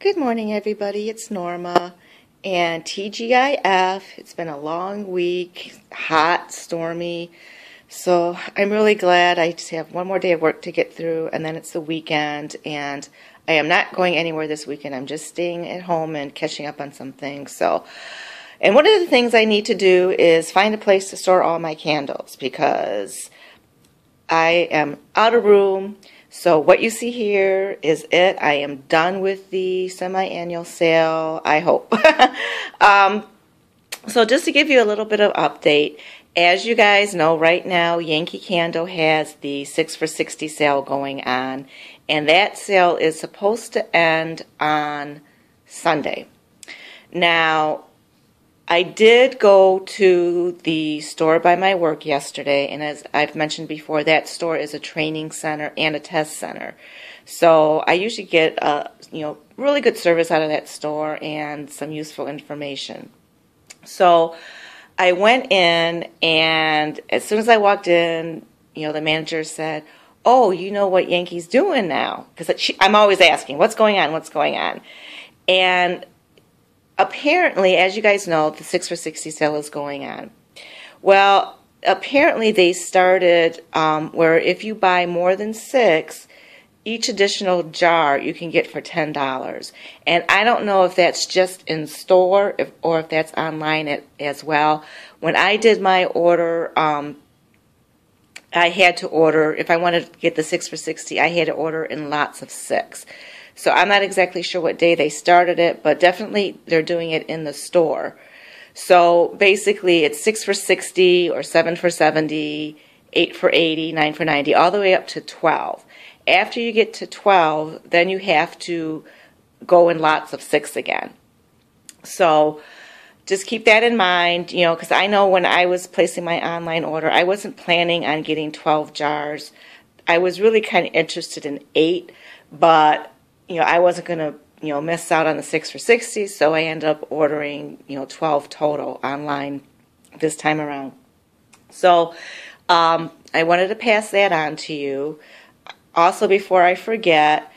Good morning, everybody. It's Norma and TGIF. It's been a long week, hot, stormy. So I'm really glad I just have one more day of work to get through, and then it's the weekend. And I am not going anywhere this weekend. I'm just staying at home and catching up on some things. And one of the things I need to do is find a place to store all my candles because I am out of room. So what you see here is it. I am done with the semi-annual sale, I hope. So just to give you a little bit of update, as you guys know, right now Yankee Candle has the 6 for $60 sale going on, and that sale is supposed to end on Sunday. Now, I did go to the store by my work yesterday, and as I've mentioned before, that store is a training center and a test center. So I usually get really good service out of that store and some useful information. So I went in, and as soon as I walked in, the manager said, "Oh, you know what Yankee's doing now?" Because I'm always asking, "What's going on? What's going on?" And apparently, as you guys know, the 6 for $60 sale is going on. Well, apparently they started where if you buy more than 6, each additional jar you can get for $10. And I don't know if that's just in store or if that's online as well. When I did my order, I had to order, if I wanted to get the 6 for $60, I had to order in lots of 6. So I'm not exactly sure what day they started it, but definitely they're doing it in the store. So basically it's 6 for $60 or 7 for $70, 8 for $80, 9 for $90, all the way up to 12. After you get to 12, then you have to go in lots of 6 again. So just keep that in mind, because I know when I was placing my online order, I wasn't planning on getting 12 jars. I was really kind of interested in 8, but I wasn't going to, miss out on the 6 for $60, so I ended up ordering, 12 total online this time around. So I wanted to pass that on to you. Also, before I forget,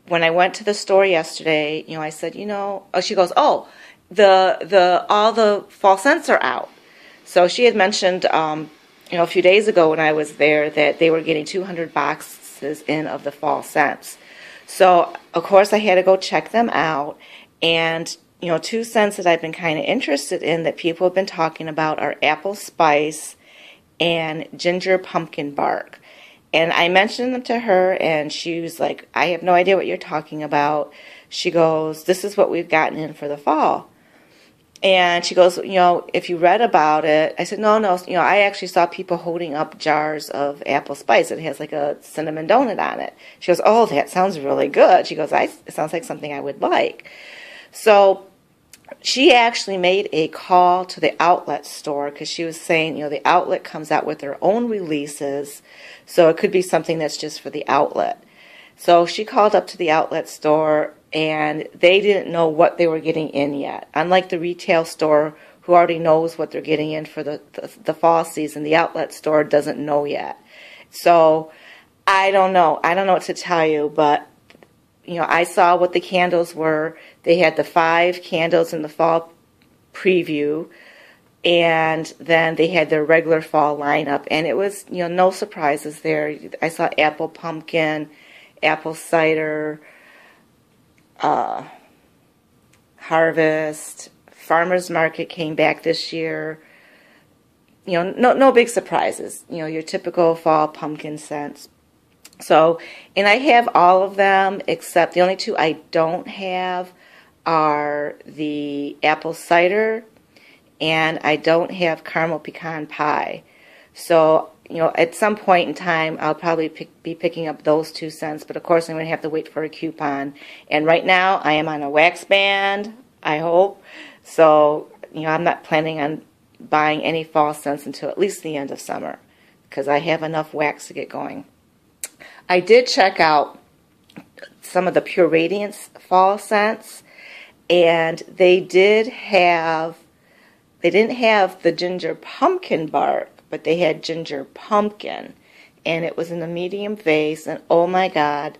when I went to the store yesterday, I said, she goes, "Oh, all the fall scents are out." So she had mentioned, a few days ago when I was there that they were getting 200 boxes in of the fall scents. So, of course, I had to go check them out, and, 2 scents that I've been kind of interested in that people have been talking about are apple spice and ginger pumpkin bark. And I mentioned them to her, and she was like, "I have no idea what you're talking about." She goes, "This is what we've gotten in for the fall." And she goes, "If you read about it," I said, no, I actually saw people holding up jars of apple spice. It has like a cinnamon donut on it. She goes, "Oh, that sounds really good." She goes, "It sounds like something I would like." So she actually made a call to the outlet store because she was saying, the outlet comes out with their own releases, so it could be something that's just for the outlet. So she called up to the outlet store, and they didn't know what they were getting in yet. Unlike the retail store, who already knows what they're getting in for the fall season, the outlet store doesn't know yet. So I don't know. I don't know what to tell you, but I saw what the candles were. They had the 5 candles in the fall preview, and then they had their regular fall lineup, and it was no surprises there. I saw apple pumpkin, apple cider, harvest, farmers market came back this year. No big surprises. Your typical fall pumpkin scents. So, and I have all of them except the only 2 I don't have are the apple cider, and I don't have caramel pecan pie. So, at some point in time, I'll probably be picking up those 2 scents, but of course I'm going to have to wait for a coupon. And right now, I am on a wax band, I hope. So, I'm not planning on buying any fall scents until at least the end of summer, because I have enough wax to get going. I did check out some of the Pure Radiance fall scents, and they didn't have the ginger pumpkin bark, but they had ginger pumpkin, and it was in a medium vase, and oh my God,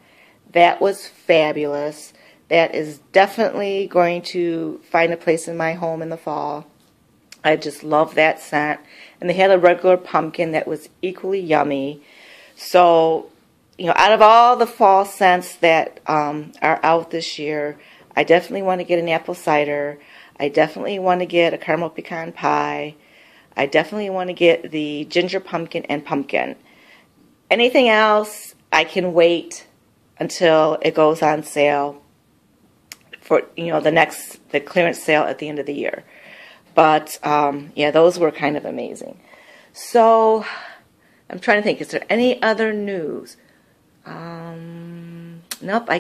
that was fabulous. That is definitely going to find a place in my home in the fall. I just love that scent. And they had a regular pumpkin that was equally yummy. So, you know, out of all the fall scents that are out this year, I definitely want to get an apple cider. I definitely want to get a caramel pecan pie. I definitely want to get the ginger pumpkin and pumpkin. Anything else, I can wait until it goes on sale for, you know, the clearance sale at the end of the year. But, yeah, those were kind of amazing. So, I'm trying to think, is there any other news? Nope.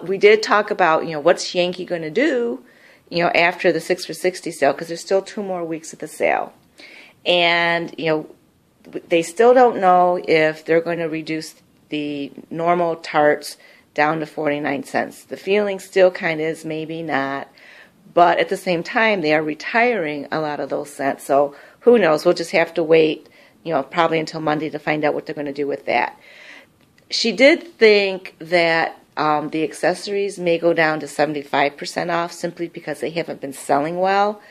We did talk about, you know, what's Yankee going to do, you know, after the 6 for 60 sale, because there's still 2 more weeks of the sale. And, you know, they still don't know if they're going to reduce the normal tarts down to 49 cents. The feeling still kind of is maybe not. But at the same time, they are retiring a lot of those scents. So who knows? We'll just have to wait, you know, probably until Monday to find out what they're going to do with that. She did think that the accessories may go down to 75% off simply because they haven't been selling well.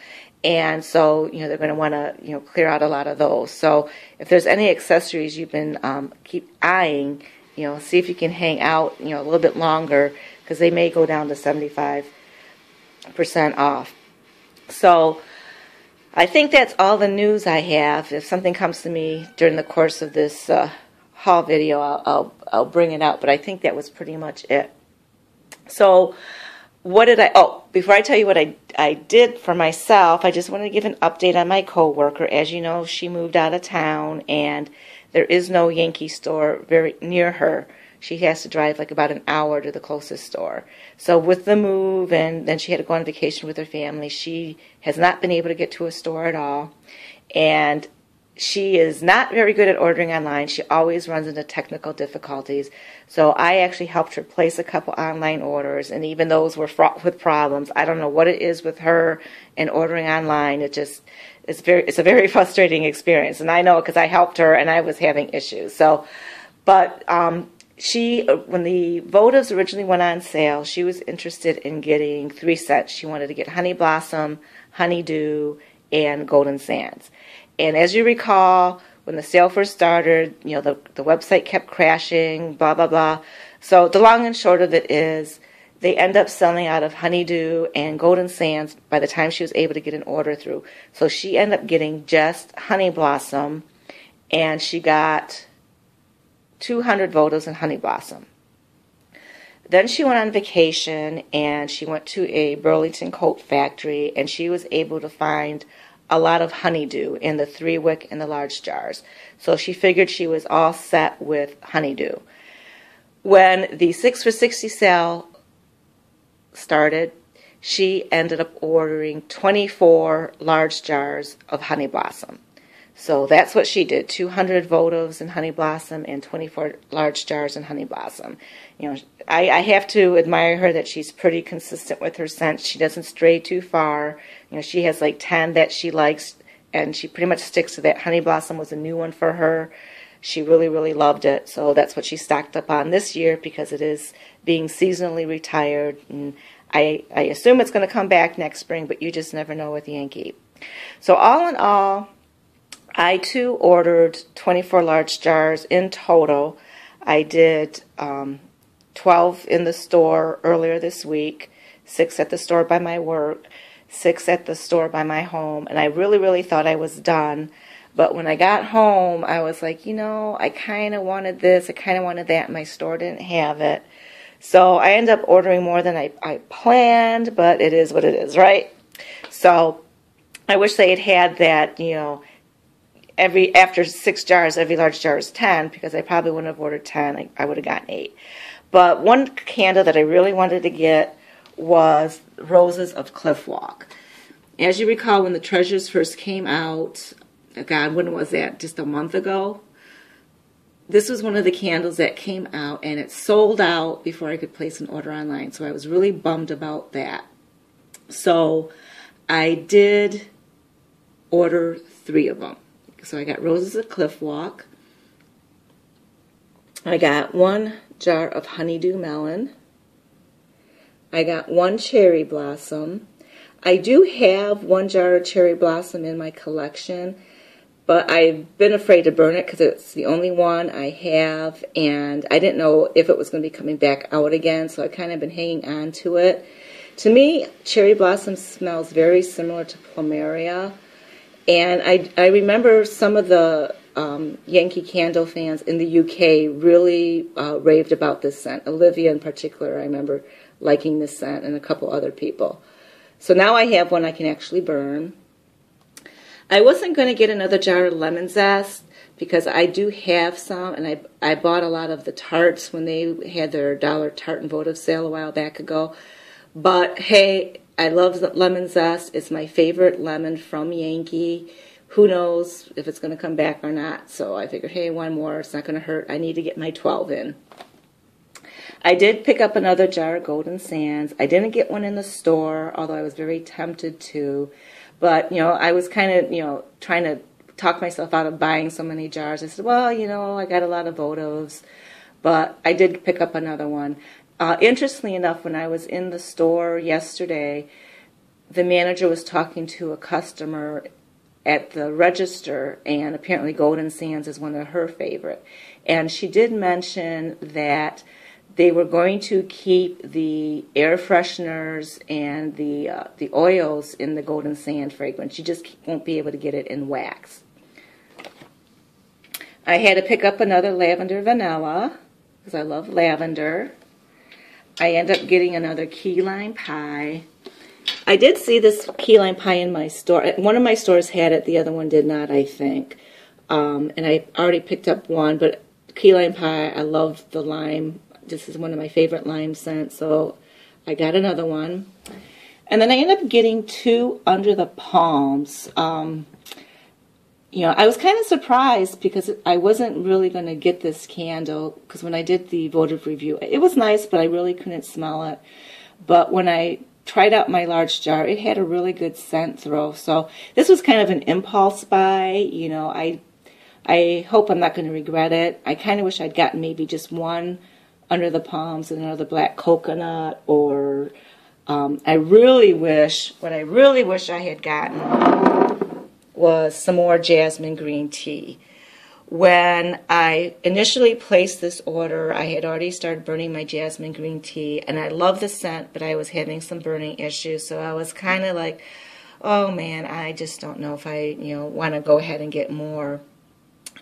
And so, you know, they're going to want to, you know, clear out a lot of those. So if there's any accessories you've been keep eyeing, you know, see if you can hang out, you know, a little bit longer because they may go down to 75% off. So I think that's all the news I have. If something comes to me during the course of this haul video, I'll bring it out. But I think that was pretty much it. So what did before I tell you what I did for myself, I just wanted to give an update on my coworker. As you know, she moved out of town and there is no Yankee store very near her. She has to drive like about an hour to the closest store. So with the move, and then she had to go on vacation with her family, she has not been able to get to a store at all. And she is not very good at ordering online. She always runs into technical difficulties. So I actually helped her place a couple online orders, and even those were fraught with problems. I don't know what it is with her and ordering online. It's a very frustrating experience, and I know because I helped her and I was having issues. So, but when the votives originally went on sale, she was interested in getting 3 sets. She wanted to get Honey Blossom, Honeydew, and Golden Sands. And as you recall, when the sale first started, you know, the website kept crashing, blah, blah, blah. So the long and short of it is they end up selling out of Honeydew and Golden Sands by the time she was able to get an order through. So she ended up getting just Honey Blossom, and she got 200 votives in Honey Blossom. Then she went on vacation, and she went to a Burlington coat factory, and she was able to find a lot of Honeydew in the 3-wick and the large jars. So she figured she was all set with Honeydew. When the 6 for 60 sale started, she ended up ordering 24 large jars of Honey Blossom. So that's what she did, 200 votives in Honey Blossom and 24 large jars in Honey Blossom. You know, I have to admire her that she's pretty consistent with her scents. She doesn't stray too far. You know, she has like 10 that she likes, and she pretty much sticks to that. Honey Blossom was a new one for her. She really, really loved it. So that's what she stocked up on this year because it is being seasonally retired. And I assume it's going to come back next spring, but you just never know with Yankee. So all in all, I too ordered 24 large jars in total. I did 12 in the store earlier this week, 6 at the store by my work, 6 at the store by my home, and I really, really thought I was done. But when I got home, I was like, you know, I kind of wanted this, I kind of wanted that, and my store didn't have it. So I ended up ordering more than I planned, but it is what it is, right? So I wish they had that, you know, after 6 jars, every large jar is 10, because I probably wouldn't have ordered 10. I would have gotten 8. But one candle that I really wanted to get was Roses of Cliff Walk. As you recall, when the Treasures first came out, God, when was that? Just a month ago? This was one of the candles that came out, and it sold out before I could place an order online. So I was really bummed about that. So I did order 3 of them. So I got Roses of Cliff Walk. I got 1 jar of Honeydew Melon. I got one cherry blossom. I do have one jar of cherry blossom in my collection, but I've been afraid to burn it because it's the only one I have, and I didn't know if it was going to be coming back out again, so I've kind of been hanging on to it. To me, cherry blossom smells very similar to plumeria, and I remember some of the Yankee Candle fans in the UK really raved about this scent. Olivia in particular, I remember liking this scent, and a couple other people. So now I have one I can actually burn. I wasn't going to get another jar of lemon zest because I do have some, and I bought a lot of the tarts when they had their $1 tart and votive sale a while back ago. But hey, I love lemon zest. It's my favorite lemon from Yankee. Who knows if it's going to come back or not. So I figured, hey, one more. It's not going to hurt. I need to get my 12 in. I did pick up another jar of Golden Sands. I didn't get one in the store, although I was very tempted to. But, I was kind of, trying to talk myself out of buying so many jars. I said, well, I got a lot of votives. But I did pick up another one. Interestingly enough, when I was in the store yesterday, the manager was talking to a customer at the register, and apparently Golden Sands is one of her favorite. And she did mention that they were going to keep the air fresheners and the oils in the Golden Sand fragrance. You just won't be able to get it in wax. I had to pick up another lavender vanilla because I love lavender. I ended up getting another key lime pie. I did see this key lime pie in my store. One of my stores had it, the other one did not, I think. And I already picked up one, but key lime pie, I love the lime. This is one of my favorite lime scents, so I got another one. And then I ended up getting two under the palms. I was kind of surprised because I wasn't really going to get this candle because when I did the votive review, it was nice, but I really couldn't smell it. But when I tried out my large jar, it had a really good scent throw. So this was kind of an impulse buy. I hope I'm not going to regret it. I kind of wish I'd gotten maybe just one under the palms and another black coconut, or what I really wish I had gotten was some more jasmine green tea. When I initially placed this order, I had already started burning my jasmine green tea, and I love the scent, but I was having some burning issues, so I was kind of like, oh man, I just don't know if I want to go ahead and get more.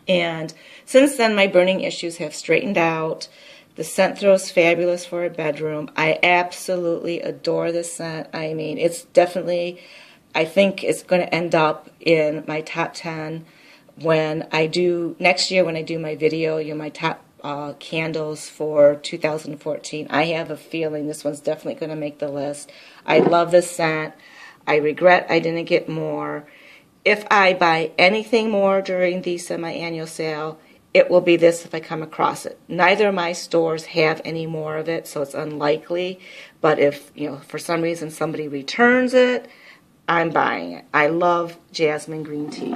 And since then, my burning issues have straightened out. The scent throws fabulous for a bedroom. I absolutely adore this scent. I mean, it's definitely, I think it's going to end up in my top 10 when I do, next year when I do my video, my top candles for 2014. I have a feeling this one's definitely going to make the list. I love this scent. I regret I didn't get more. If I buy anything more during the semi-annual sale, it will be this if I come across it. Neither of my stores have any more of it, so it's unlikely. But if, for some reason somebody returns it, I'm buying it. I love jasmine green tea.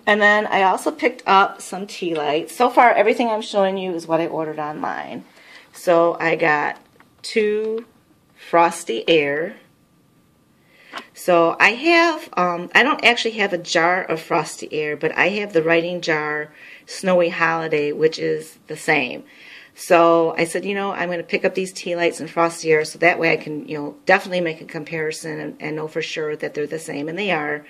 And then I also picked up some tea lights. So far, everything I'm showing you is what I ordered online. So I got 2 Frosty Air. So I have, I don't actually have a jar of Frosty Air, but I have the writing jar Snowy Holiday, which is the same. So I said, I'm going to pick up these tea lights and Frosty Air so that way I can, definitely make a comparison and know for sure that they're the same, and they are.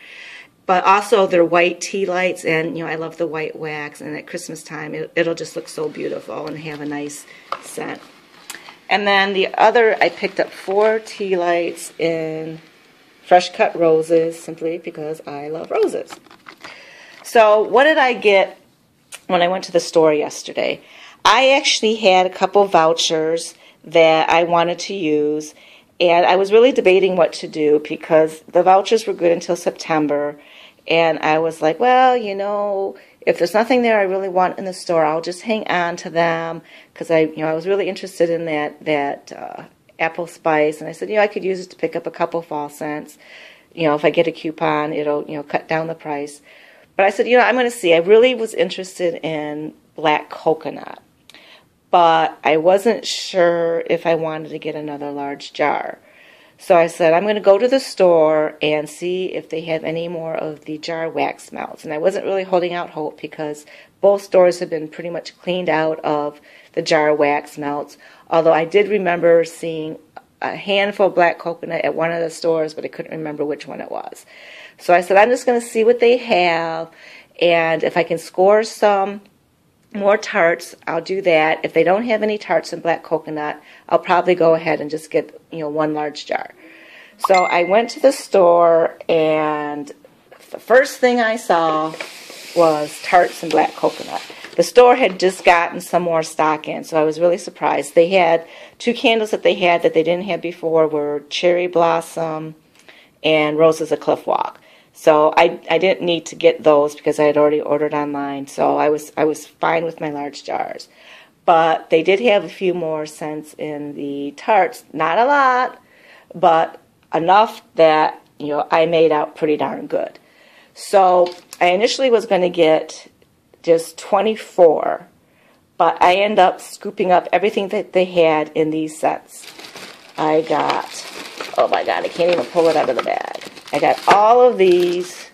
But also they're white tea lights, and, I love the white wax, and at Christmas time it'll just look so beautiful and have a nice scent. And then the other, I picked up 4 tea lights in fresh cut roses, simply because I love roses. So what did I get when I went to the store yesterday? I actually had a couple vouchers that I wanted to use, and I was really debating what to do because the vouchers were good until September, and I was like, well, if there's nothing there I really want in the store, I'll just hang on to them because I was really interested in that apple spice, and I said, I could use it to pick up a couple fall scents. If I get a coupon, it'll, cut down the price. But I said, I'm going to see. I really was interested in black coconut. but I wasn't sure if I wanted to get another large jar. So I said, I'm going to go to the store and see if they have any more of the jar wax melts. And I wasn't really holding out hope because both stores had been pretty much cleaned out of the jar wax melts. Although I did remember seeing a handful of black coconut at one of the stores, but I couldn't remember which one it was. So I said, I'm just going to see what they have, and if I can score some more tarts, I'll do that. If they don't have any tarts and black coconut, I'll probably go ahead and just get, one large jar. So I went to the store, and the first thing I saw was tarts and black coconut. The store had just gotten some more stock in, so I was really surprised. They had 2 candles that they had that they didn't have before were Cherry Blossom and Roses of Cliff Walk. So I didn't need to get those because I had already ordered online, so I was fine with my large jars. But they did have a few more scents in the tarts. Not a lot, but enough that, I made out pretty darn good. So I initially was going to get just 24, but I ended up scooping up everything that they had in these sets. I got, oh my God, I can't even pull it out of the bag. I got all of these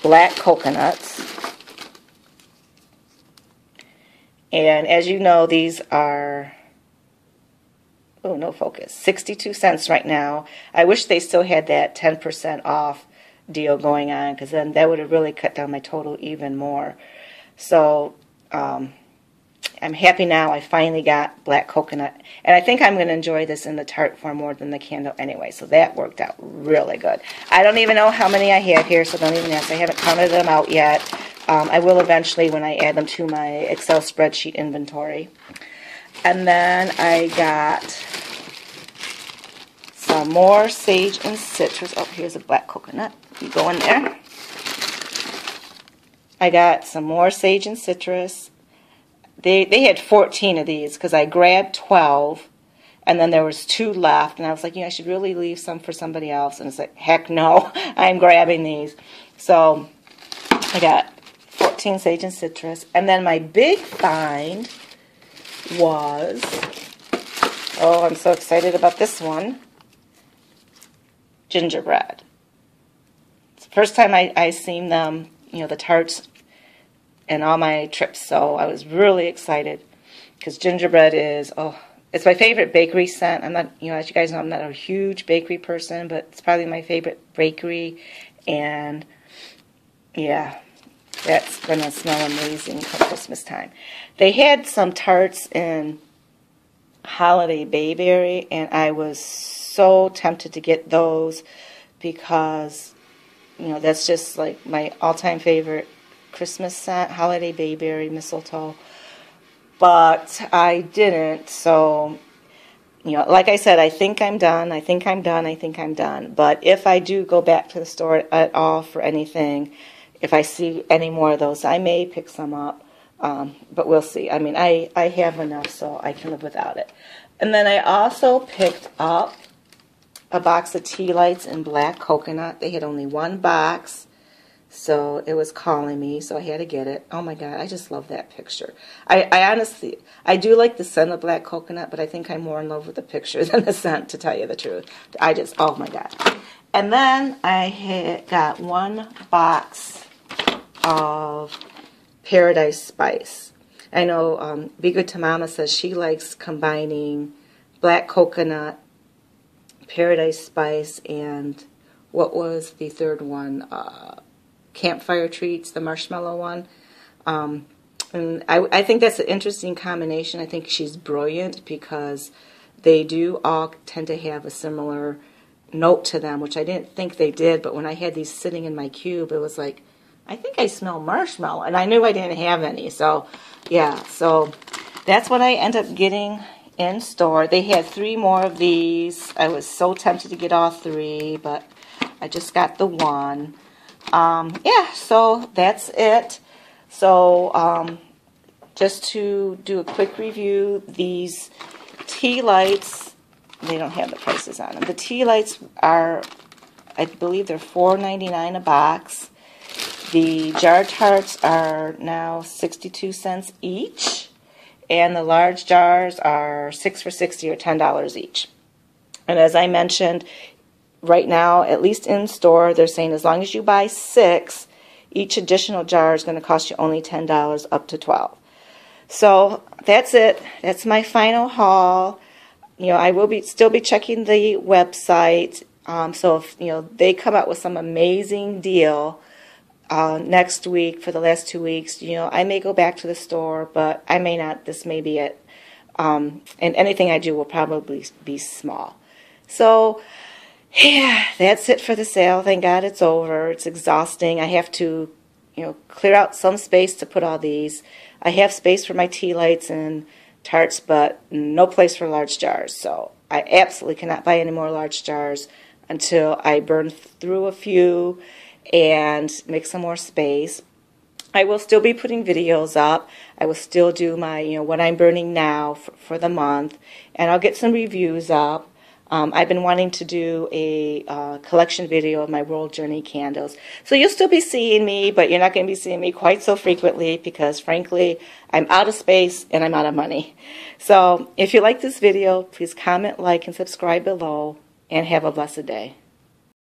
black coconuts. And as you know, these are, oh, no focus, 62 cents right now. I wish they still had that 10% off deal going on, because then that would have really cut down my total even more. So I'm happy now I finally got black coconut, and I think I'm going to enjoy this in the tart form more than the candle anyway, so that worked out really good. I don't even know how many I have here, so don't even ask. I haven't counted them out yet. I will eventually when I add them to my Excel spreadsheet inventory. And then I got some more sage and citrus. Oh, here's a black coconut. You go in there. I got some more sage and citrus. They had 14 of these because I grabbed 12, and then there was 2 left, and I was like, I should really leave some for somebody else. And it's like, heck no, I'm grabbing these. So I got 14 sage and citrus. And then my big find was, oh, I'm so excited about this one, gingerbread. It's the first time I seen them, the tarts and all my trips, so I was really excited because gingerbread is, it's my favorite bakery scent. I'm not, as you guys know, I'm not a huge bakery person, but it's probably my favorite bakery, and yeah, that's going to smell amazing for Christmas time. They had some tarts in Holiday Bayberry, and I was so tempted to get those because, that's just like my all-time favorite Christmas scent, Holiday Bayberry, mistletoe. But I didn't, so, like I said, I think I'm done. But if I do go back to the store at all for anything, if I see any more of those, I may pick some up. But we'll see. I mean, I have enough, so I can live without it. And then I also picked up a box of tea lights in black coconut. They had only 1 box. So it was calling me, so I had to get it. Oh my God, I just love that picture. I honestly, I do like the scent of black coconut, but I think I'm more in love with the picture than the scent, to tell you the truth. Oh my God. And then I had got 1 box of Paradise Spice. I know Be Good to Mama says she likes combining black coconut, Paradise Spice, and what was the third one? Campfire Treats, the marshmallow one. And I think that's an interesting combination. I think she's brilliant because they do all tend to have a similar note to them, which I didn't think they did, but when I had these sitting in my cube, it was like, I think I smell marshmallow, and I knew I didn't have any. So, yeah, so that's what I end up getting in store. They had 3 more of these. I was so tempted to get all 3, but I just got the 1. Yeah, so that's it. So just to do a quick review, these tea lights, they don't have the prices on them. The tea lights are, I believe they're $4.99 a box. The jar tarts are now 62 cents each. and the large jars are 6 for $60 or $10 each. And as I mentioned, right now, at least in store, they're saying as long as you buy 6, each additional jar is going to cost you only $10 up to 12. So that's it. That's my final haul. I will still be checking the website. So if they come out with some amazing deal next week for the last 2 weeks, I may go back to the store, but I may not. This may be it. And anything I do will probably be small. So yeah, that's it for the sale. Thank God it's over. It's exhausting. I have to, clear out some space to put all these. I have space for my tea lights and tarts, but no place for large jars. So I absolutely cannot buy any more large jars until I burn through a few and make some more space. I will still be putting videos up. I will still do my, what I'm burning now for the month, and I'll get some reviews up. I've been wanting to do a collection video of my World Journey candles. So you'll still be seeing me, but you're not going to be seeing me quite so frequently because, frankly, I'm out of space and I'm out of money. So if you like this video, please comment, like, and subscribe below, and have a blessed day.